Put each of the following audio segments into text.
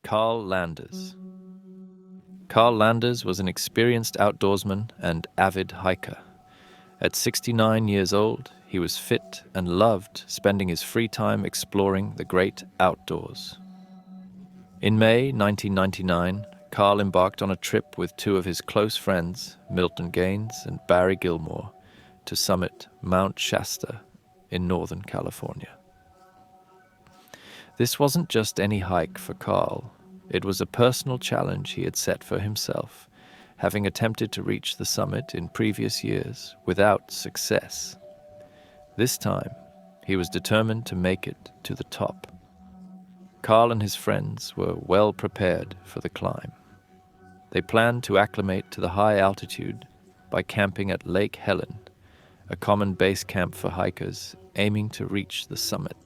Carl Landers. Carl Landers was an experienced outdoorsman and avid hiker. At 69 years old, he was fit and loved spending his free time exploring the great outdoors. In May 1999, Carl embarked on a trip with two of his close friends, Milton Gaines and Barry Gilmore, to summit Mount Shasta in Northern California. This wasn't just any hike for Carl. It was a personal challenge he had set for himself, having attempted to reach the summit in previous years without success. This time, he was determined to make it to the top. Carl and his friends were well prepared for the climb. They planned to acclimate to the high altitude by camping at Lake Helen, a common base camp for hikers aiming to reach the summit.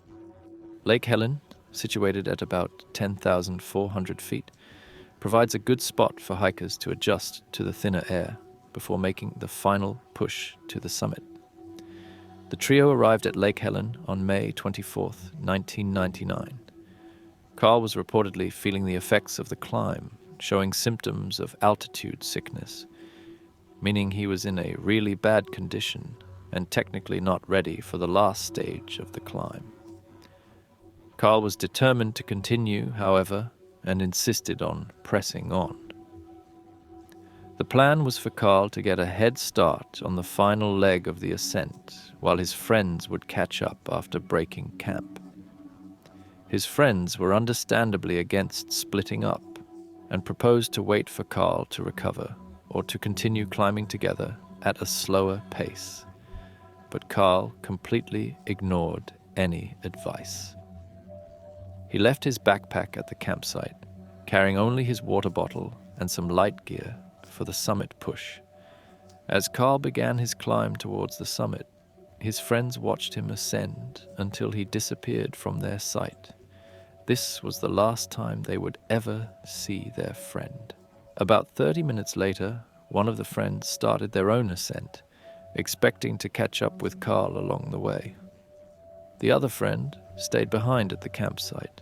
Lake Helen, situated at about 10,400 feet, provides a good spot for hikers to adjust to the thinner air before making the final push to the summit. The trio arrived at Lake Helen on May 24, 1999. Carl was reportedly feeling the effects of the climb, showing symptoms of altitude sickness, meaning he was in a really bad condition and technically not ready for the last stage of the climb. Carl was determined to continue, however, and insisted on pressing on. The plan was for Carl to get a head start on the final leg of the ascent, while his friends would catch up after breaking camp. His friends were understandably against splitting up, and proposed to wait for Carl to recover, or to continue climbing together at a slower pace. But Carl completely ignored any advice. He left his backpack at the campsite, carrying only his water bottle and some light gear for the summit push. As Carl began his climb towards the summit, his friends watched him ascend until he disappeared from their sight. This was the last time they would ever see their friend. About 30 minutes later, one of the friends started their own ascent, expecting to catch up with Carl along the way. The other friend stayed behind at the campsite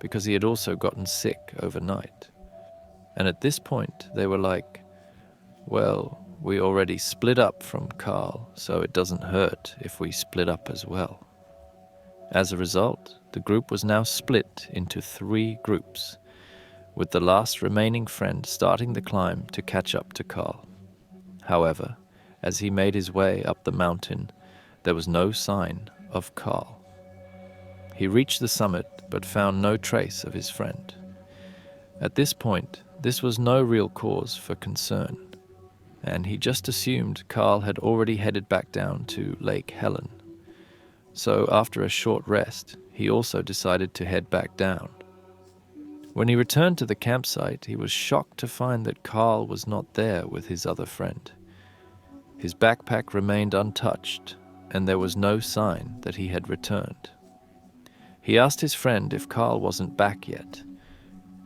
because he had also gotten sick overnight. And at this point, they were like, well, we already split up from Carl, so it doesn't hurt if we split up as well. As a result, the group was now split into 3 groups, with the last remaining friend starting the climb to catch up to Carl. However, as he made his way up the mountain, there was no sign of Carl. He reached the summit but found no trace of his friend. At this point, this was no real cause for concern, and he just assumed Carl had already headed back down to Lake Helen. So after a short rest, he also decided to head back down. When he returned to the campsite, he was shocked to find that Carl was not there with his other friend. His backpack remained untouched, and there was no sign that he had returned. He asked his friend if Carl wasn't back yet,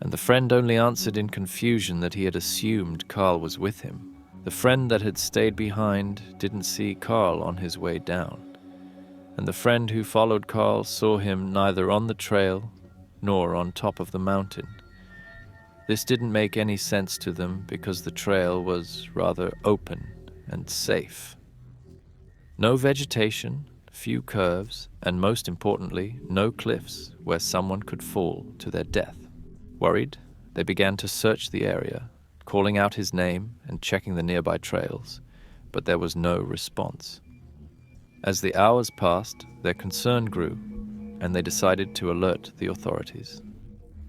and the friend only answered in confusion that he had assumed Carl was with him. The friend that had stayed behind didn't see Carl on his way down, and the friend who followed Carl saw him neither on the trail nor on top of the mountain. This didn't make any sense to them because the trail was rather open and safe. No vegetation, few curves, and most importantly, no cliffs where someone could fall to their death. Worried, they began to search the area, calling out his name and checking the nearby trails, but there was no response. As the hours passed, their concern grew, and they decided to alert the authorities.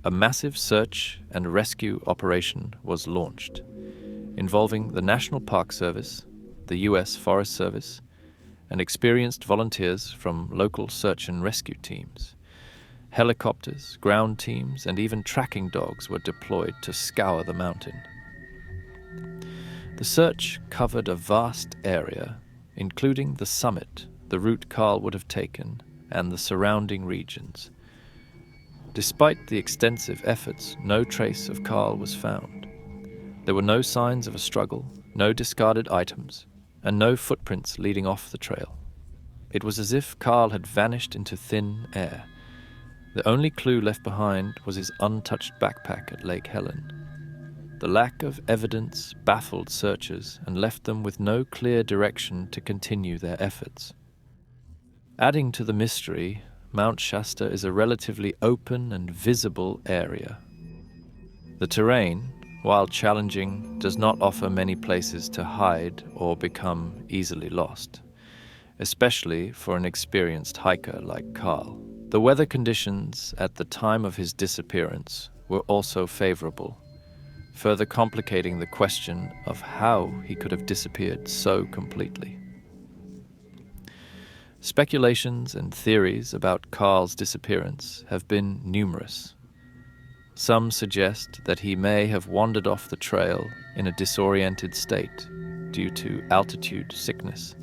A massive search and rescue operation was launched, involving the National Park Service, the U.S. Forest Service, and experienced volunteers from local search and rescue teams. Helicopters, ground teams, and even tracking dogs were deployed to scour the mountain. The search covered a vast area, including the summit, the route Carl would have taken, and the surrounding regions. Despite the extensive efforts, no trace of Carl was found. There were no signs of a struggle, no discarded items, and no footprints leading off the trail. It was as if Carl had vanished into thin air, The only clue left behind was his untouched backpack at Lake Helen. The lack of evidence baffled searchers and left them with no clear direction to continue their efforts. Adding to the mystery, Mount Shasta is a relatively open and visible area. The terrain, while challenging, does not offer many places to hide or become easily lost, especially for an experienced hiker like Carl. The weather conditions at the time of his disappearance were also favorable, further complicating the question of how he could have disappeared so completely. Speculations and theories about Carl's disappearance have been numerous. Some suggest that he may have wandered off the trail in a disoriented state due to altitude sickness,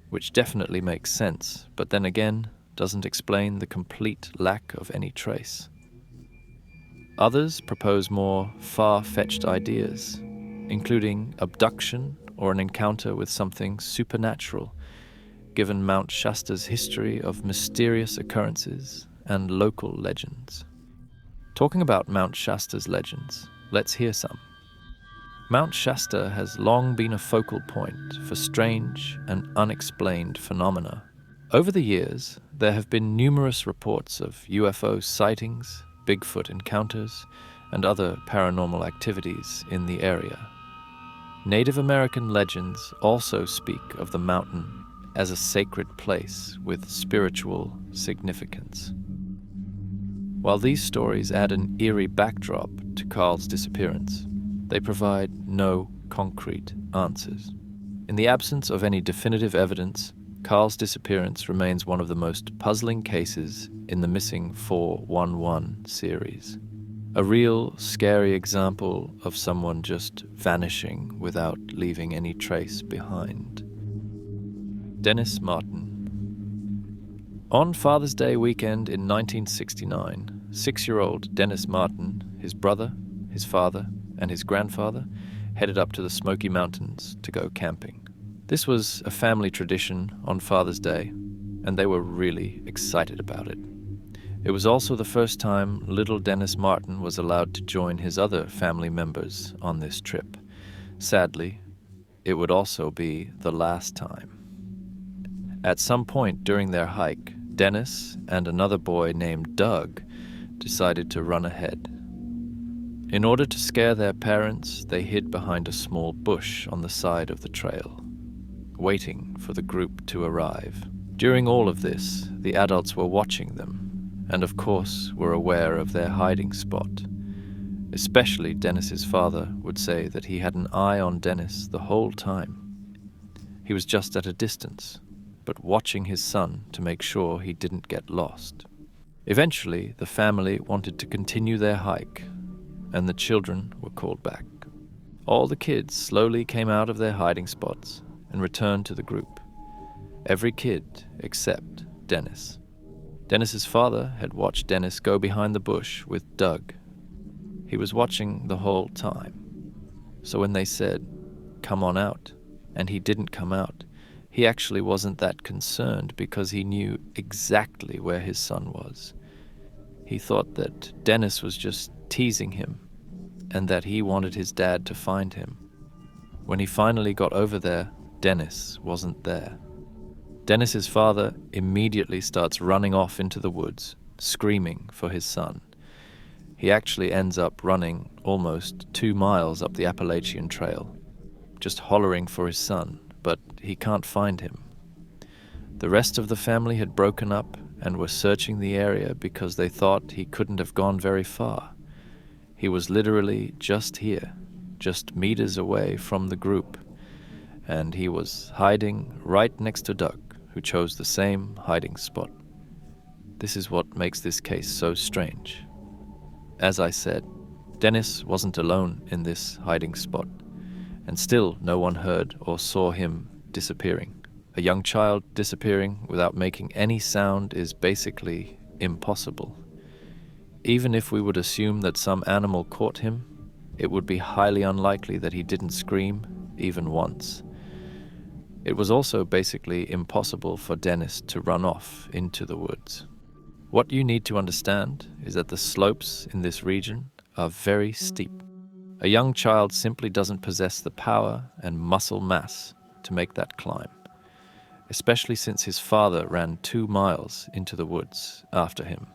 which definitely makes sense, but then again doesn't explain the complete lack of any trace. Others propose more far-fetched ideas, including abduction or an encounter with something supernatural, given Mount Shasta's history of mysterious occurrences and local legends. Talking about Mount Shasta's legends, let's hear some. Mount Shasta has long been a focal point for strange and unexplained phenomena. Over the years, there have been numerous reports of UFO sightings, Bigfoot encounters, and other paranormal activities in the area. Native American legends also speak of the mountain as a sacred place with spiritual significance. While these stories add an eerie backdrop to Carl's disappearance, they provide no concrete answers. In the absence of any definitive evidence, Carl's disappearance remains one of the most puzzling cases in the Missing 411 series. A real scary example of someone just vanishing without leaving any trace behind. Dennis Martin. On Father's Day weekend in 1969, 6-year-old Dennis Martin, his brother, his father, and his grandfather headed up to the Smoky Mountains to go camping. This was a family tradition on Father's Day, and they were really excited about it. It was also the first time little Dennis Martin was allowed to join his other family members on this trip. Sadly, it would also be the last time. At some point during their hike, Dennis and another boy named Doug decided to run ahead. In order to scare their parents, they hid behind a small bush on the side of the trail, waiting for the group to arrive. During all of this, the adults were watching them, and of course were aware of their hiding spot. Especially Dennis's father would say that he had an eye on Dennis the whole time. He was just at a distance, but watching his son to make sure he didn't get lost. Eventually, the family wanted to continue their hike, and the children were called back. All the kids slowly came out of their hiding spots and returned to the group. Every kid except Dennis. Dennis's father had watched Dennis go behind the bush with Doug. He was watching the whole time. So when they said, "Come on out," and he didn't come out, he actually wasn't that concerned because he knew exactly where his son was. He thought that Dennis was just teasing him and that he wanted his dad to find him. When he finally got over there, Dennis wasn't there. Dennis's father immediately starts running off into the woods, screaming for his son. He actually ends up running almost 2 miles up the Appalachian Trail, just hollering for his son, but he can't find him. The rest of the family had broken up and were searching the area because they thought he couldn't have gone very far. He was literally just here, just meters away from the group, and he was hiding right next to Doug, who chose the same hiding spot. This is what makes this case so strange. As I said, Dennis wasn't alone in this hiding spot, and still no one heard or saw him disappearing. A young child disappearing without making any sound is basically impossible. Even if we would assume that some animal caught him, it would be highly unlikely that he didn't scream even once. It was also basically impossible for Dennis to run off into the woods. What you need to understand is that the slopes in this region are very steep. A young child simply doesn't possess the power and muscle mass to make that climb, especially since his father ran 2 miles into the woods after him.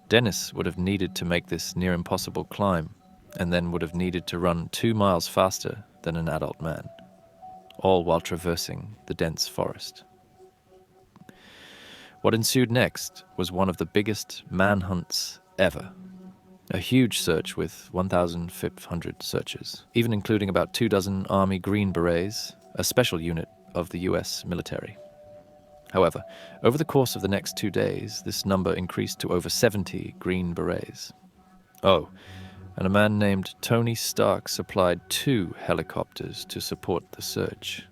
Dennis would have needed to make this near impossible climb, and then would have needed to run 2 miles faster than an adult man, all while traversing the dense forest. What ensued next was one of the biggest manhunts ever. A huge search with 1,500 searchers, even including about 24 Army Green Berets, a special unit of the US military. However, over the course of the next 2 days, this number increased to over 70 Green Berets. Oh, and a man named Tony Stark supplied 2 helicopters to support the search.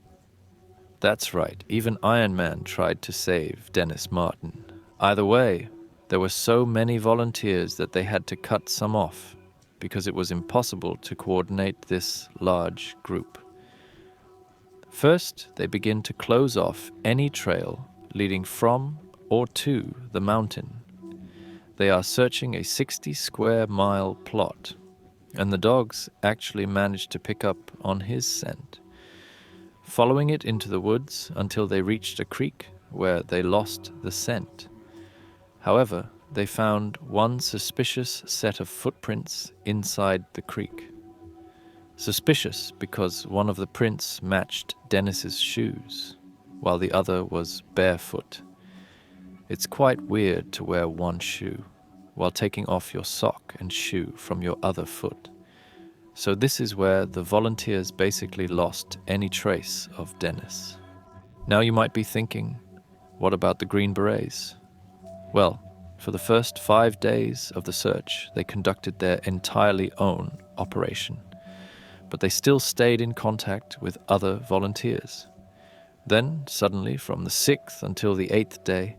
That's right, even Iron Man tried to save Dennis Martin. Either way, there were so many volunteers that they had to cut some off because it was impossible to coordinate this large group. First, they begin to close off any trail leading from or to the mountain. They are searching a 60-square-mile plot, and the dogs actually managed to pick up on his scent, following it into the woods until they reached a creek where they lost the scent. However, they found one suspicious set of footprints inside the creek. Suspicious because one of the prints matched Dennis's shoes, while the other was barefoot. It's quite weird to wear one shoe while taking off your sock and shoe from your other foot. So this is where the volunteers basically lost any trace of Dennis. Now you might be thinking, what about the Green Berets? Well, for the first 5 days of the search, they conducted their entirely own operation, but they still stayed in contact with other volunteers. Then, suddenly, from the 6th until the 8th day,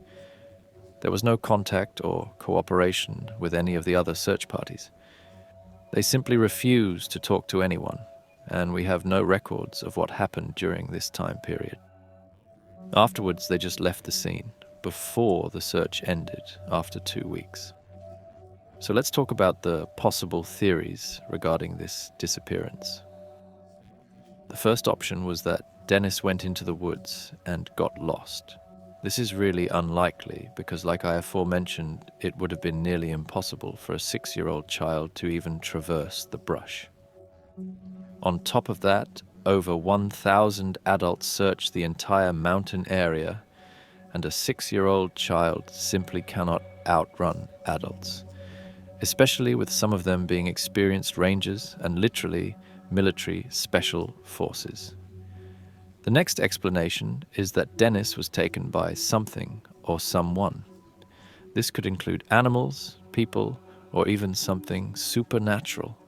there was no contact or cooperation with any of the other search parties. They simply refused to talk to anyone, and we have no records of what happened during this time period. Afterwards, they just left the scene, before the search ended after 2 weeks. So let's talk about the possible theories regarding this disappearance. The first option was that Dennis went into the woods and got lost. This is really unlikely because, like I aforementioned, it would have been nearly impossible for a 6-year-old child to even traverse the brush. On top of that, over 1,000 adults searched the entire mountain area, and a 6-year-old child simply cannot outrun adults, especially with some of them being experienced rangers and literally military special forces. The next explanation is that Dennis was taken by something or someone. This could include animals, people, or even something supernatural.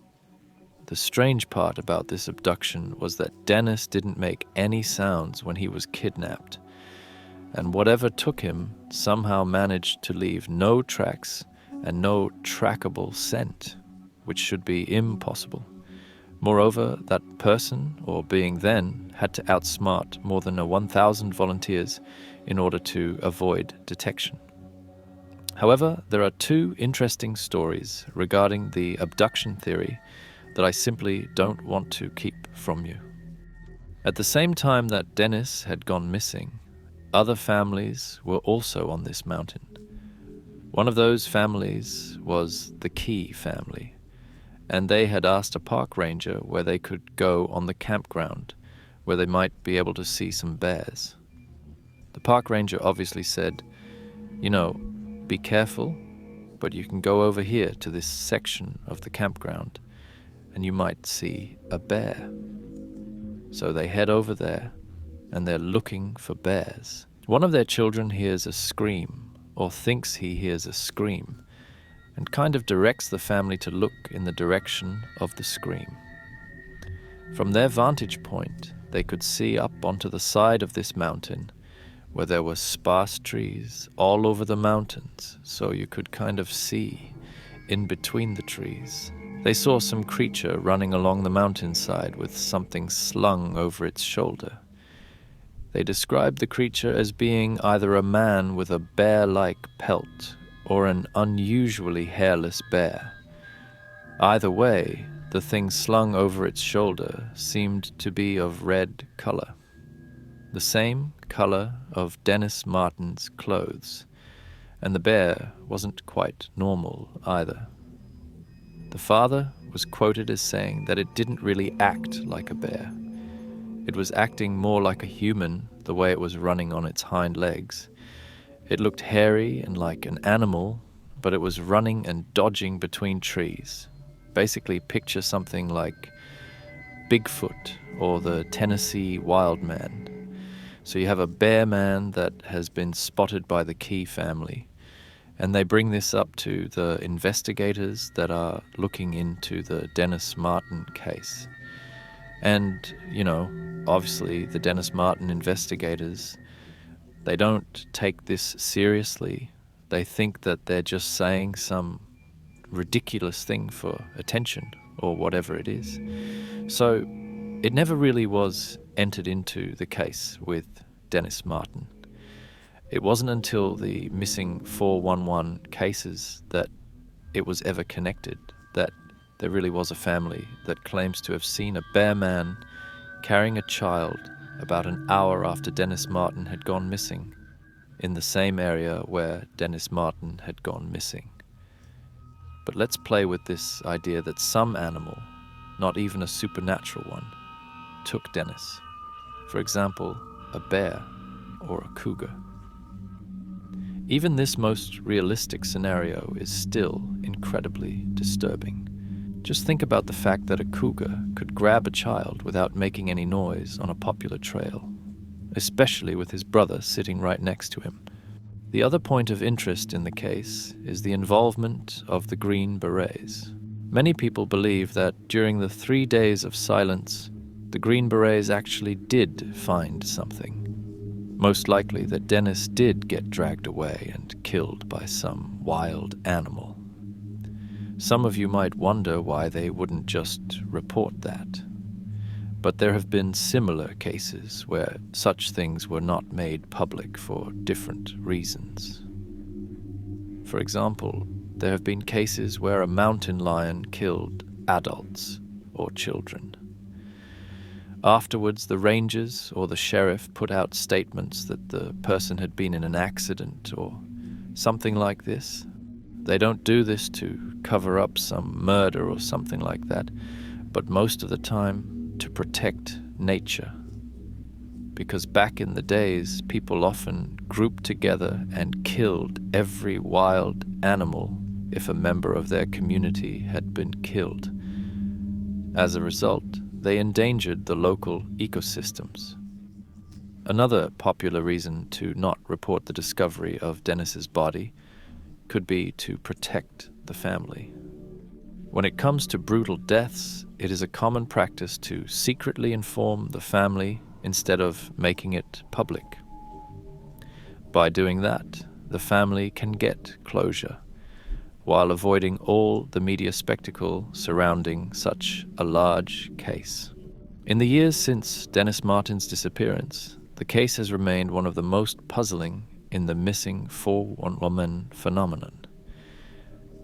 The strange part about this abduction was that Dennis didn't make any sounds when he was kidnapped, and whatever took him somehow managed to leave no tracks and no trackable scent, which should be impossible. Moreover, that person, or being then, had to outsmart more than 1,000 volunteers in order to avoid detection. However, there are 2 interesting stories regarding the abduction theory that I simply don't want to keep from you. At the same time that Dennis had gone missing, other families were also on this mountain. One of those families was the Key family, and they had asked a park ranger where they could go on the campground, where they might be able to see some bears. The park ranger obviously said, be careful, but you can go over here to this section of the campground, and you might see a bear. So they head over there, and they're looking for bears. One of their children hears a scream, or thinks he hears a scream, and kind of directs the family to look in the direction of the scream. From their vantage point, they could see up onto the side of this mountain where there were sparse trees all over the mountains, so you could kind of see in between the trees. They saw some creature running along the mountainside with something slung over its shoulder. They described the creature as being either a man with a bear-like pelt or an unusually hairless bear. Either way, the thing slung over its shoulder seemed to be of red color, the same color of Dennis Martin's clothes, and the bear wasn't quite normal either. The father was quoted as saying that it didn't really act like a bear. It was acting more like a human the way it was running on its hind legs. It looked hairy and like an animal, but it was running and dodging between trees. Basically, picture something like Bigfoot or the Tennessee wild man. So you have a bear man that has been spotted by the Key family, and they bring this up to the investigators that are looking into the Dennis Martin case. And, obviously the Dennis Martin investigators, they don't take this seriously. They think that they're just saying some ridiculous thing for attention or whatever it is. So it never really was entered into the case with Dennis Martin. It wasn't until the missing 411 cases that it was ever connected, that there really was a family that claims to have seen a bear man carrying a child about an hour after Dennis Martin had gone missing, in the same area where Dennis Martin had gone missing. But let's play with this idea that some animal, not even a supernatural one, took Dennis. For example, a bear or a cougar. Even this most realistic scenario is still incredibly disturbing. Just think about the fact that a cougar could grab a child without making any noise on a popular trail, especially with his brother sitting right next to him. The other point of interest in the case is the involvement of the Green Berets. Many people believe that during the 3 days of silence, the Green Berets actually did find something. Most likely that Dennis did get dragged away and killed by some wild animal. Some of you might wonder why they wouldn't just report that. But there have been similar cases where such things were not made public for different reasons. For example, there have been cases where a mountain lion killed adults or children. Afterwards, the rangers or the sheriff put out statements that the person had been in an accident or something like this. They don't do this to cover up some murder or something like that, but most of the time to protect nature. Because back in the days, people often grouped together and killed every wild animal if a member of their community had been killed. As a result, they endangered the local ecosystems. Another popular reason to not report the discovery of Dennis's body could be to protect the family. When it comes to brutal deaths, it is a common practice to secretly inform the family instead of making it public. By doing that, the family can get closure, while avoiding all the media spectacle surrounding such a large case. In the years since Dennis Martin's disappearance, the case has remained one of the most puzzling in the missing 411 phenomenon.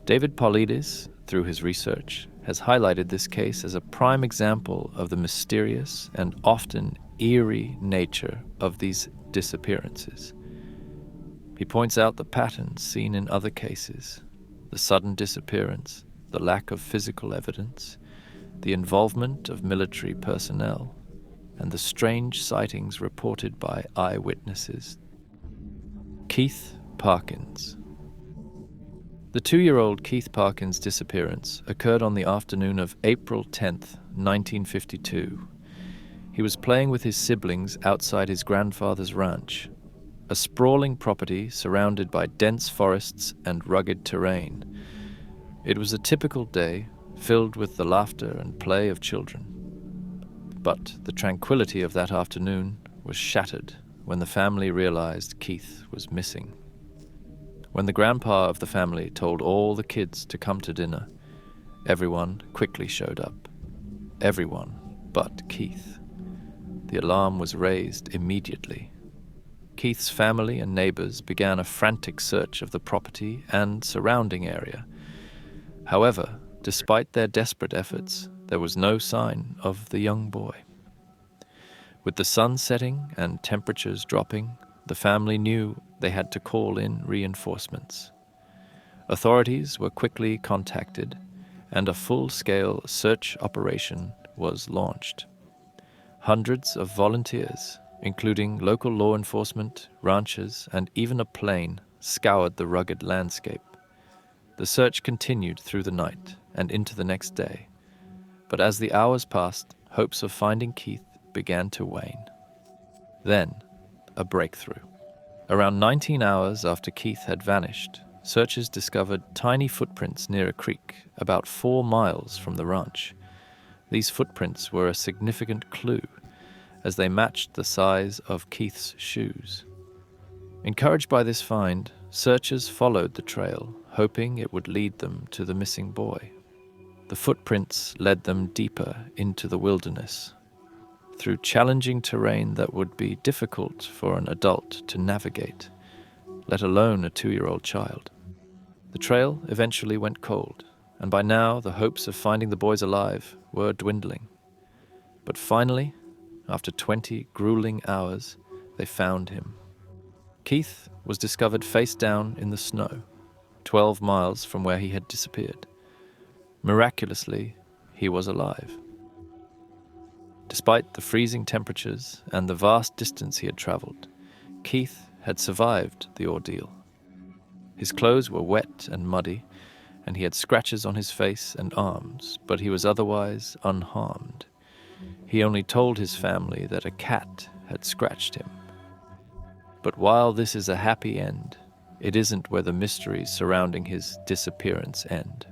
David Paulides, through his research, has highlighted this case as a prime example of the mysterious and often eerie nature of these disappearances. He points out the patterns seen in other cases: the sudden disappearance, the lack of physical evidence, the involvement of military personnel, and the strange sightings reported by eyewitnesses. Keith Parkins. The 2-year-old Keith Parkins' disappearance occurred on the afternoon of April 10th, 1952. He was playing with his siblings outside his grandfather's ranch, a sprawling property surrounded by dense forests and rugged terrain. It was a typical day, filled with the laughter and play of children. But the tranquility of that afternoon was shattered when the family realized Keith was missing. When the grandpa of the family told all the kids to come to dinner, everyone quickly showed up. Everyone but Keith. The alarm was raised immediately. Keith's family and neighbors began a frantic search of the property and surrounding area. However, despite their desperate efforts, there was no sign of the young boy. With the sun setting and temperatures dropping, the family knew they had to call in reinforcements. Authorities were quickly contacted, and a full-scale search operation was launched. Hundreds of volunteers, including local law enforcement, ranchers, and even a plane, scoured the rugged landscape. The search continued through the night and into the next day, but as the hours passed, hopes of finding Keith began to wane. Then, a breakthrough. Around 19 hours after Keith had vanished, searchers discovered tiny footprints near a creek about 4 miles from the ranch. These footprints were a significant clue, as they matched the size of Keith's shoes. Encouraged by this find, searchers followed the trail, hoping it would lead them to the missing boy. The footprints led them deeper into the wilderness, through challenging terrain that would be difficult for an adult to navigate, let alone a 2-year-old child. The trail eventually went cold, and by now the hopes of finding the boys alive were dwindling. But finally, after 20 grueling hours, they found him. Keith was discovered face down in the snow, 12 miles from where he had disappeared. Miraculously, he was alive. Despite the freezing temperatures and the vast distance he had traveled, Keith had survived the ordeal. His clothes were wet and muddy, and he had scratches on his face and arms, but he was otherwise unharmed. He only told his family that a cat had scratched him. But while this is a happy end, it isn't where the mysteries surrounding his disappearance end.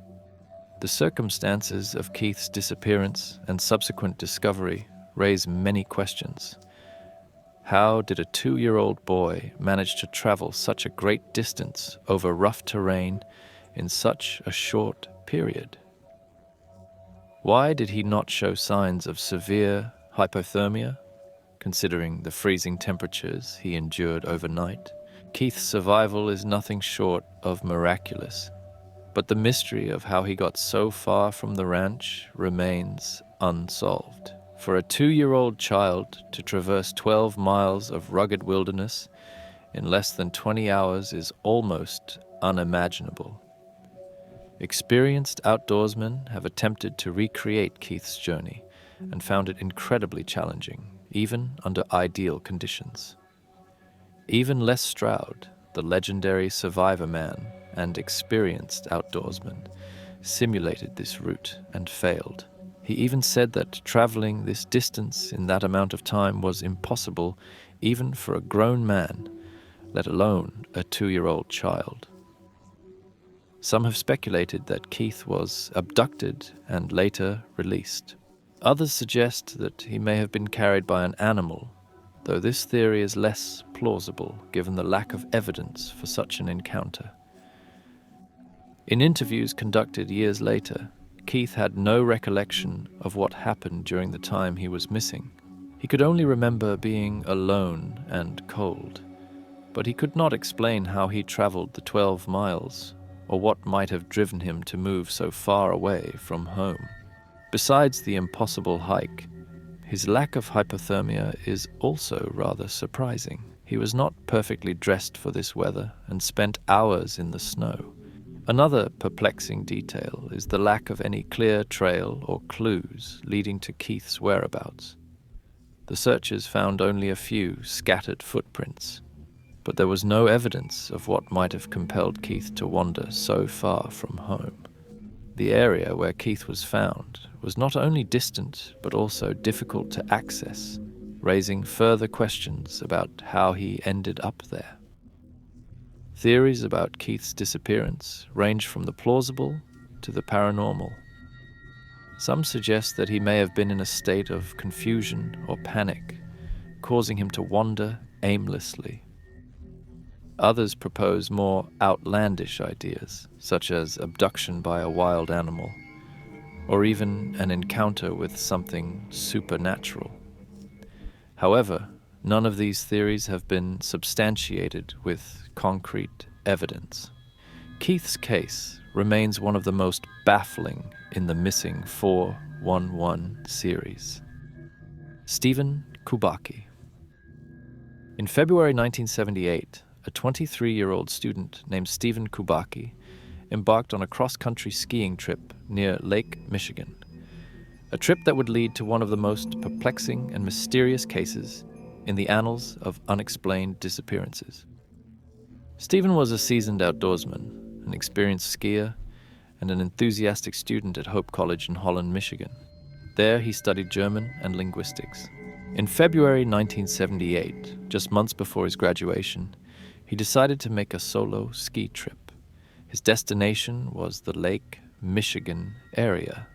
The circumstances of Keith's disappearance and subsequent discovery raise many questions. How did a 2-year-old boy manage to travel such a great distance over rough terrain in such a short period? Why did he not show signs of severe hypothermia, considering the freezing temperatures he endured overnight? Keith's survival is nothing short of miraculous, but the mystery of how he got so far from the ranch remains unsolved. For a 2-year-old child to traverse 12 miles of rugged wilderness in less than 20 hours is almost unimaginable. Experienced outdoorsmen have attempted to recreate Keith's journey and found it incredibly challenging, even under ideal conditions. Even Les Stroud, the legendary survivor man and experienced outdoorsman, simulated this route and failed. He even said that traveling this distance in that amount of time was impossible even for a grown man, let alone a 2-year-old child. Some have speculated that Keith was abducted and later released. Others suggest that he may have been carried by an animal, though this theory is less plausible given the lack of evidence for such an encounter. In interviews conducted years later, Keith had no recollection of what happened during the time he was missing. He could only remember being alone and cold, but he could not explain how he traveled the 12 miles or what might have driven him to move so far away from home. Besides the impossible hike, his lack of hypothermia is also rather surprising. He was not perfectly dressed for this weather and spent hours in the snow. Another perplexing detail is the lack of any clear trail or clues leading to Keith's whereabouts. The searchers found only a few scattered footprints, but there was no evidence of what might have compelled Keith to wander so far from home. The area where Keith was found was not only distant but also difficult to access, raising further questions about how he ended up there. Theories about Keith's disappearance range from the plausible to the paranormal. Some suggest that he may have been in a state of confusion or panic, causing him to wander aimlessly. Others propose more outlandish ideas, such as abduction by a wild animal, or even an encounter with something supernatural. However, none of these theories have been substantiated with concrete evidence. Keith's case remains one of the most baffling in the missing 411 series. Stephen Kubaki. In February 1978, a 23-year-old student named Stephen Kubaki embarked on a cross-country skiing trip near Lake Michigan, a trip that would lead to one of the most perplexing and mysterious cases in the annals of unexplained disappearances. Stephen was a seasoned outdoorsman, an experienced skier, and an enthusiastic student at Hope College in Holland, Michigan. There he studied German and linguistics. In February 1978, just months before his graduation, he decided to make a solo ski trip. His destination was the Lake Michigan area.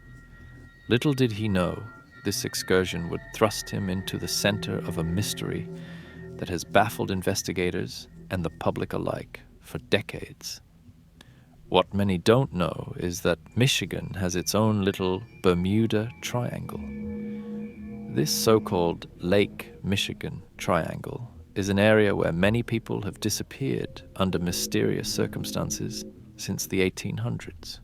Little did he know, this excursion would thrust him into the center of a mystery that has baffled investigators and the public alike for decades. What many don't know is that Michigan has its own little Bermuda Triangle. This so-called Lake Michigan Triangle is an area where many people have disappeared under mysterious circumstances since the 1800s.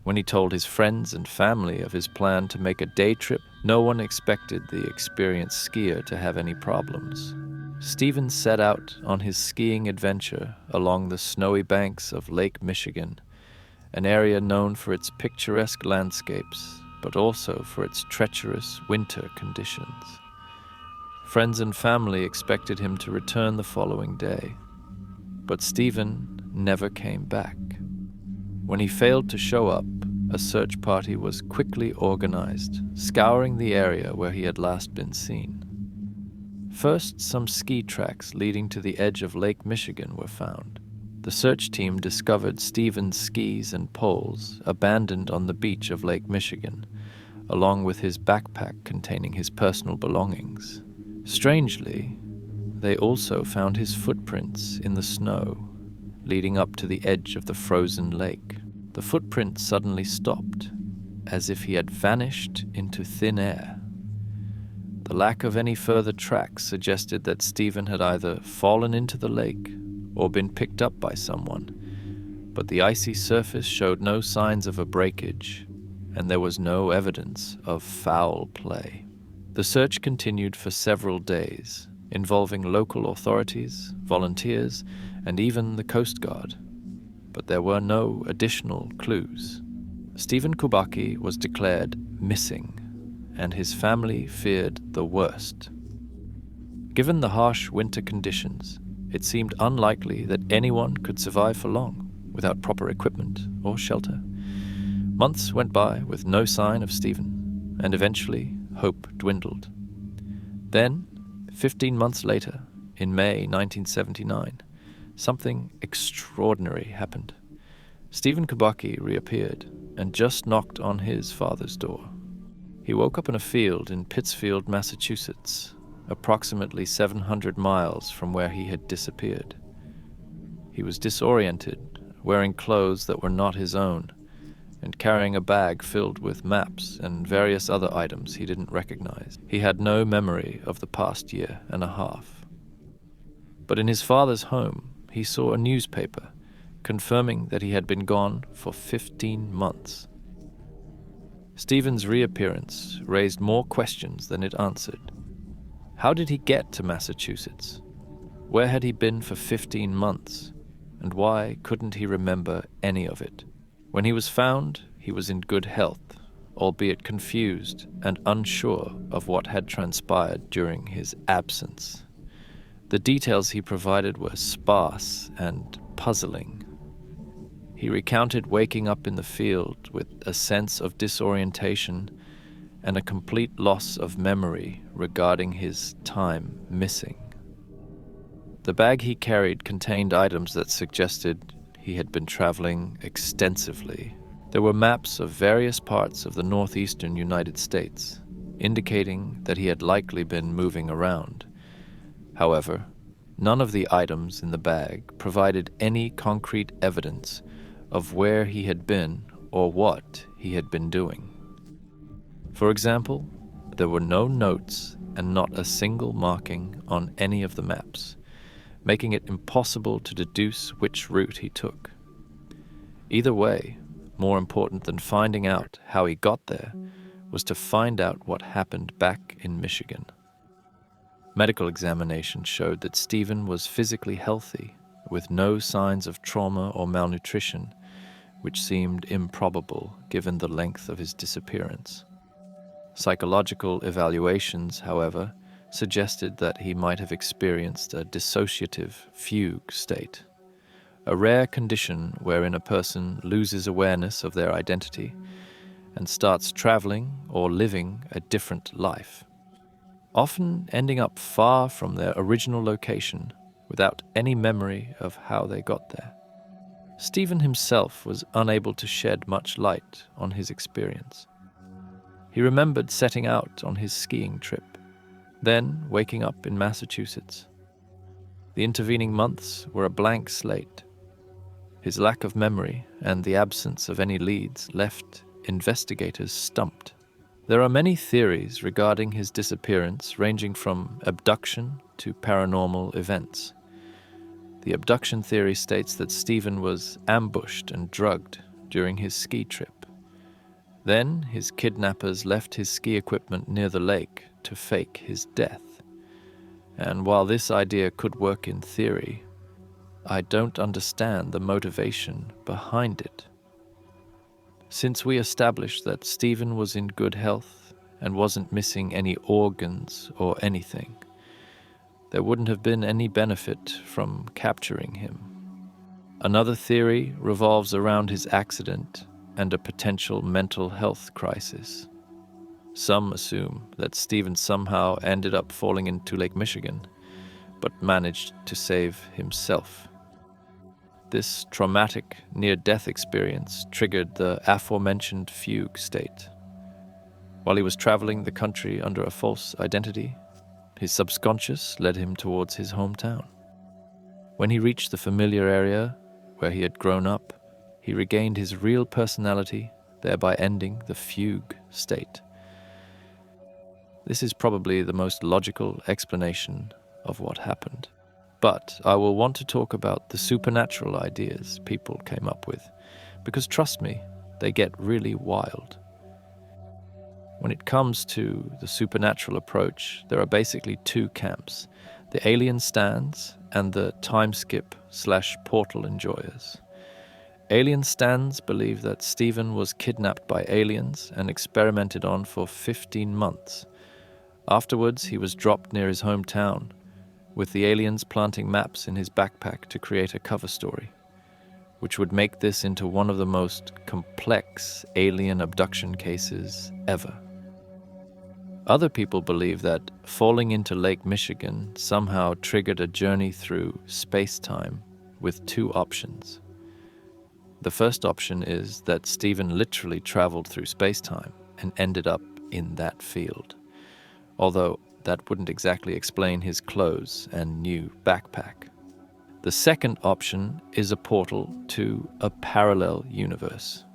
When he told his friends and family of his plan to make a day trip, no one expected the experienced skier to have any problems. Stephen set out on his skiing adventure along the snowy banks of Lake Michigan, an area known for its picturesque landscapes, but also for its treacherous winter conditions. Friends and family expected him to return the following day, but Stephen never came back. When he failed to show up, a search party was quickly organized, scouring the area where he had last been seen. First, some ski tracks leading to the edge of Lake Michigan were found. The search team discovered Stephen's skis and poles abandoned on the beach of Lake Michigan, along with his backpack containing his personal belongings. Strangely, they also found his footprints in the snow, leading up to the edge of the frozen lake. The footprints suddenly stopped, as if he had vanished into thin air. The lack of any further tracks suggested that Stephen had either fallen into the lake or been picked up by someone, but the icy surface showed no signs of a breakage, and there was no evidence of foul play. The search continued for several days, involving local authorities, volunteers, and even the Coast Guard. But there were no additional clues. Stephen Kubaki was declared missing, and his family feared the worst. Given the harsh winter conditions, it seemed unlikely that anyone could survive for long without proper equipment or shelter. Months went by with no sign of Stephen, and eventually hope dwindled. Then, 15 months later, in May 1979, something extraordinary happened. Stephen Kubaki reappeared and just knocked on his father's door. He woke up in a field in Pittsfield, Massachusetts, approximately 700 miles from where he had disappeared. He was disoriented, wearing clothes that were not his own, and carrying a bag filled with maps and various other items he didn't recognize. He had no memory of the past year and a half. But in his father's home, he saw a newspaper confirming that he had been gone for 15 months. Stephen's reappearance raised more questions than it answered. How did he get to Massachusetts? Where had he been for 15 months? And why couldn't he remember any of it? When he was found, he was in good health, albeit confused and unsure of what had transpired during his absence. The details he provided were sparse and puzzling. He recounted waking up in the field with a sense of disorientation and a complete loss of memory regarding his time missing. The bag he carried contained items that suggested he had been traveling extensively. There were maps of various parts of the northeastern United States, indicating that he had likely been moving around. However, none of the items in the bag provided any concrete evidence of where he had been or what he had been doing. For example, there were no notes and not a single marking on any of the maps, making it impossible to deduce which route he took. Either way, more important than finding out how he got there was to find out what happened back in Michigan. Medical examination showed that Stephen was physically healthy, with no signs of trauma or malnutrition, which seemed improbable given the length of his disappearance. Psychological evaluations, however, suggested that he might have experienced a dissociative fugue state, a rare condition wherein a person loses awareness of their identity and starts traveling or living a different life, often ending up far from their original location without any memory of how they got there. Stephen himself was unable to shed much light on his experience. He remembered setting out on his skiing trip, then waking up in Massachusetts. The intervening months were a blank slate. His lack of memory and the absence of any leads left investigators stumped. There are many theories regarding his disappearance, ranging from abduction to paranormal events. The abduction theory states that Stephen was ambushed and drugged during his ski trip. Then his kidnappers left his ski equipment near the lake to fake his death. And while this idea could work in theory, I don't understand the motivation behind it. Since we established that Stephen was in good health and wasn't missing any organs or anything, there wouldn't have been any benefit from capturing him. Another theory revolves around his accident and a potential mental health crisis. Some assume that Stephen somehow ended up falling into Lake Michigan, but managed to save himself. This traumatic near-death experience triggered the aforementioned fugue state. While he was traveling the country under a false identity, his subconscious led him towards his hometown. When he reached the familiar area where he had grown up, he regained his real personality, thereby ending the fugue state. This is probably the most logical explanation of what happened. But I will want to talk about the supernatural ideas people came up with, because trust me, they get really wild. When it comes to the supernatural approach, there are basically two camps: the alien stands and the time skip/portal enjoyers. Alien stands believe that Stephen was kidnapped by aliens and experimented on for 15 months. Afterwards, he was dropped near his hometown, with the aliens planting maps in his backpack to create a cover story, which would make this into one of the most complex alien abduction cases ever. Other people believe that falling into Lake Michigan somehow triggered a journey through space-time with two options. The first option is that Stephen literally traveled through space-time and ended up in that field, although that wouldn't exactly explain his clothes and new backpack. The second option is a portal to a parallel universe.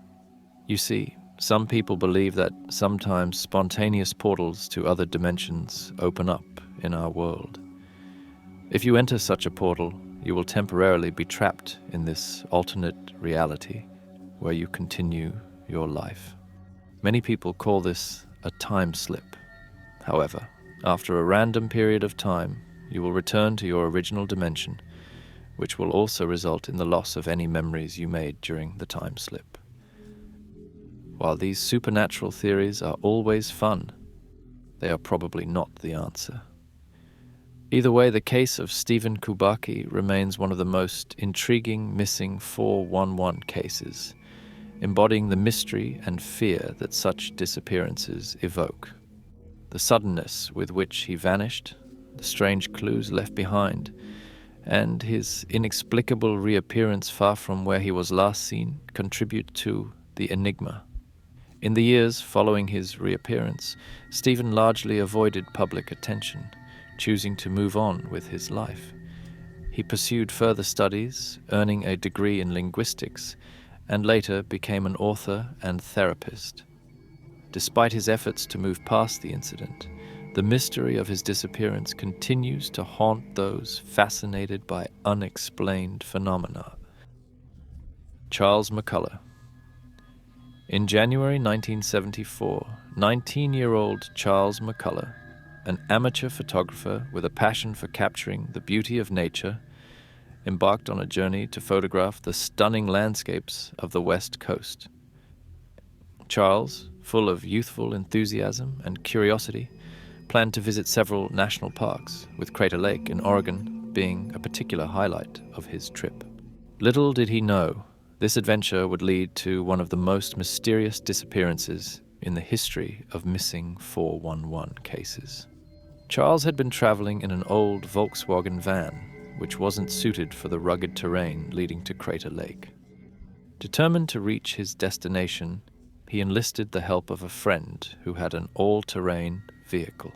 You see, some people believe that sometimes spontaneous portals to other dimensions open up in our world. If you enter such a portal, you will temporarily be trapped in this alternate reality where you continue your life. Many people call this a time slip. However, after a random period of time, you will return to your original dimension, which will also result in the loss of any memories you made during the time slip. While these supernatural theories are always fun, they are probably not the answer. Either way, the case of Stephen Kubaki remains one of the most intriguing missing 411 cases, embodying the mystery and fear that such disappearances evoke. The suddenness with which he vanished, the strange clues left behind, and his inexplicable reappearance far from where he was last seen contribute to the enigma. In the years following his reappearance, Stephen largely avoided public attention, choosing to move on with his life. He pursued further studies, earning a degree in linguistics, and later became an author and therapist. Despite his efforts to move past the incident, The mystery of his disappearance continues to haunt those fascinated by unexplained phenomena. Charles McCulla. In January 1974, 19-year-old Charles McCulla, an amateur photographer with a passion for capturing the beauty of nature, embarked on a journey to photograph the stunning landscapes of the West Coast. Charles, full of youthful enthusiasm and curiosity, planned to visit several national parks, with Crater Lake in Oregon being a particular highlight of his trip. Little did he know, this adventure would lead to one of the most mysterious disappearances in the history of missing 411 cases. Charles had been traveling in an old Volkswagen van, which wasn't suited for the rugged terrain leading to Crater Lake. Determined to reach his destination, he enlisted the help of a friend who had an all-terrain vehicle.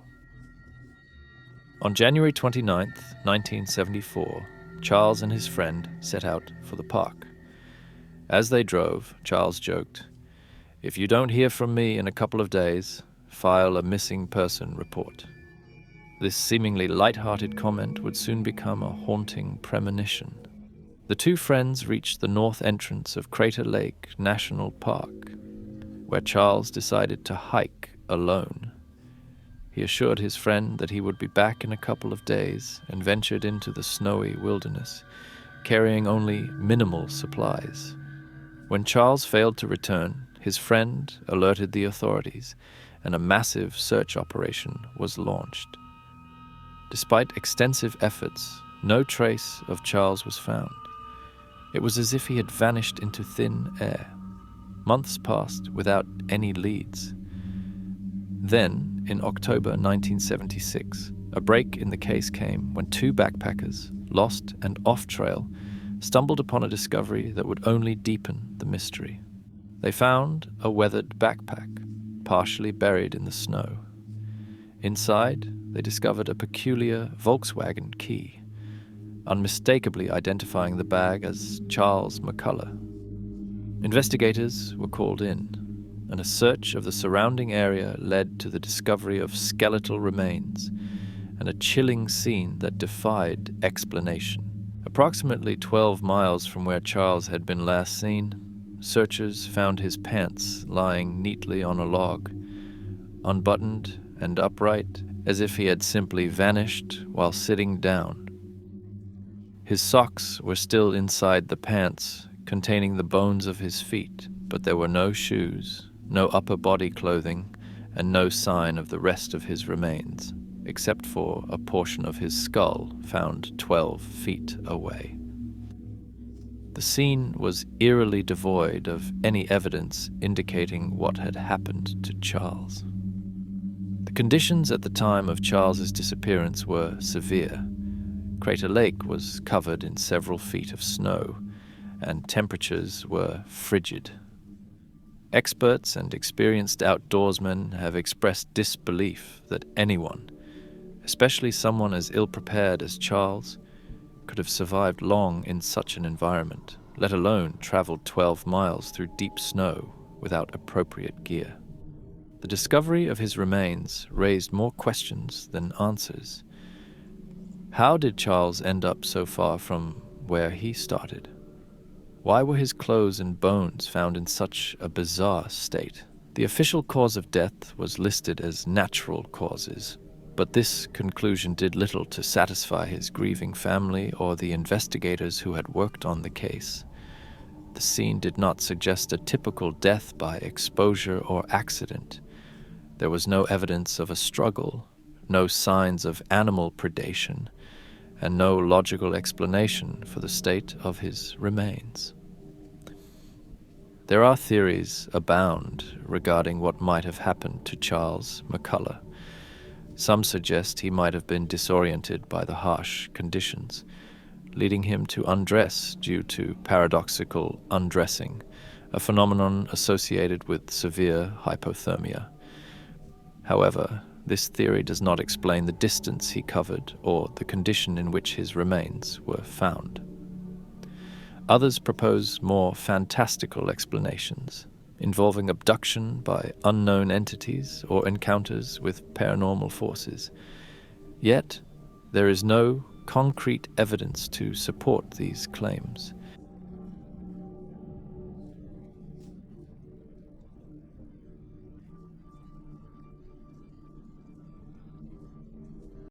On January 29, 1974, Charles and his friend set out for the park. As they drove, Charles joked, "If you don't hear from me in a couple of days, file a missing person report." This seemingly light-hearted comment would soon become a haunting premonition. The two friends reached the north entrance of Crater Lake National Park, where Charles decided to hike alone. He assured his friend that he would be back in a couple of days and ventured into the snowy wilderness, carrying only minimal supplies. When Charles failed to return, his friend alerted the authorities, and a massive search operation was launched. Despite extensive efforts, no trace of Charles was found. It was as if he had vanished into thin air. Months passed without any leads. Then, in October 1976, a break in the case came when two backpackers, lost and off-trail, stumbled upon a discovery that would only deepen the mystery. They found a weathered backpack, partially buried in the snow. Inside, they discovered a peculiar Volkswagen key, unmistakably identifying the bag as Charles McCulla. Investigators were called in, and a search of the surrounding area led to the discovery of skeletal remains and a chilling scene that defied explanation. Approximately 12 miles from where Charles had been last seen, searchers found his pants lying neatly on a log, unbuttoned and upright as if he had simply vanished while sitting down. His socks were still inside the pants, containing the bones of his feet, but there were no shoes, no upper body clothing, and no sign of the rest of his remains, except for a portion of his skull found 12 feet away. The scene was eerily devoid of any evidence indicating what had happened to Charles. The conditions at the time of Charles's disappearance were severe. Crater Lake was covered in several feet of snow, and temperatures were frigid. Experts and experienced outdoorsmen have expressed disbelief that anyone, especially someone as ill-prepared as Charles, could have survived long in such an environment, let alone traveled 12 miles through deep snow without appropriate gear. The discovery of his remains raised more questions than answers. How did Charles end up so far from where he started? Why were his clothes and bones found in such a bizarre state? The official cause of death was listed as natural causes, but this conclusion did little to satisfy his grieving family or the investigators who had worked on the case. The scene did not suggest a typical death by exposure or accident. There was no evidence of a struggle, no signs of animal predation, and no logical explanation for the state of his remains. There are theories abound regarding what might have happened to Charles McCulla. Some suggest he might have been disoriented by the harsh conditions, leading him to undress due to paradoxical undressing, a phenomenon associated with severe hypothermia. However, this theory does not explain the distance he covered or the condition in which his remains were found. Others propose more fantastical explanations, involving abduction by unknown entities or encounters with paranormal forces. Yet, there is no concrete evidence to support these claims.